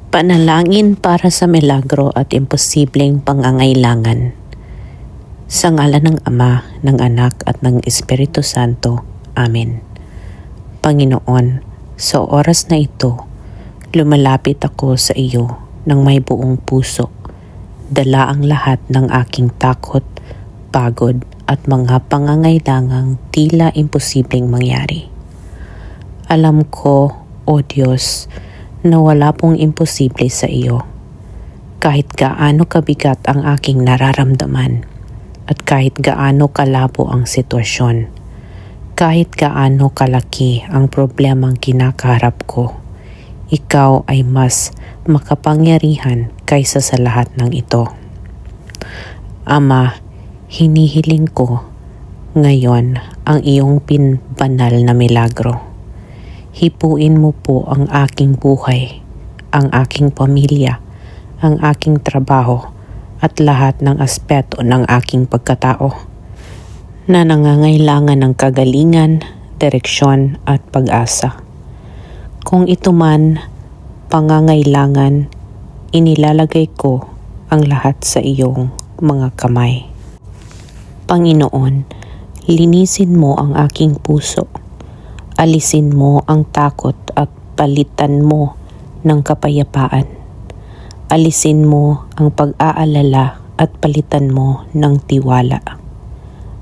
Panalangin para sa milagro at imposibleng pangangailangan. Sa ngalan ng Ama, ng Anak at ng Espiritu Santo. Amen. Panginoon, sa oras na ito, lumalapit ako sa iyo ng may buong puso. Dala ang lahat ng aking takot, pagod at mga pangangailangang tila imposibleng mangyari. Alam ko, O Diyos, na wala pong imposible sa iyo. Kahit gaano kabigat ang aking nararamdaman at kahit gaano kalabo ang sitwasyon, kahit gaano kalaki ang problemang kinakaharap ko, ikaw ay mas makapangyarihan kaysa sa lahat ng ito. Ama, hinihiling ko ngayon ang iyong banal na milagro. Hipuin mo po ang aking buhay, ang aking pamilya, ang aking trabaho at lahat ng aspeto ng aking pagkatao na nangangailangan ng kagalingan, direksyon at pag-asa. Kung ito man pangangailangan, inilalagay ko ang lahat sa iyong mga kamay. Panginoon, linisin mo ang aking puso. Alisin mo ang takot at palitan mo ng kapayapaan. Alisin mo ang pag-aalala at palitan mo ng tiwala.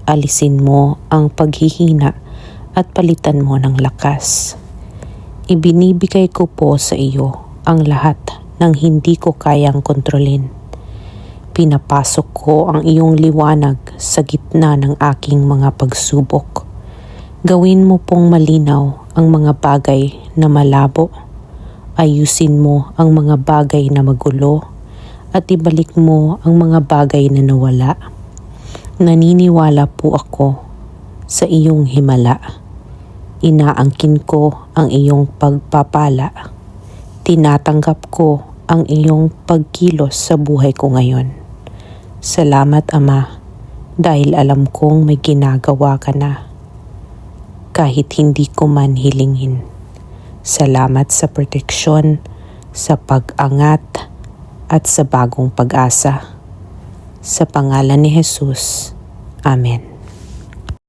Alisin mo ang paghihina at palitan mo ng lakas. Ibinibigay ko po sa iyo ang lahat ng hindi ko kayang kontrolin. Pinapasok ko ang iyong liwanag sa gitna ng aking mga pagsubok. Gawin mo pong malinaw ang mga bagay na malabo. Ayusin mo ang mga bagay na magulo at ibalik mo ang mga bagay na nawala. Naniniwala po ako sa iyong himala. Inaangkin ko ang iyong pagpapala. Tinatanggap ko ang iyong pagkilos sa buhay ko ngayon. Salamat, Ama, dahil alam kong may ginagawa ka na. Kahit hindi ko man hilingin. Salamat sa proteksyon, sa pag-angat, at sa bagong pag-asa. Sa pangalan ni Jesus. Amen.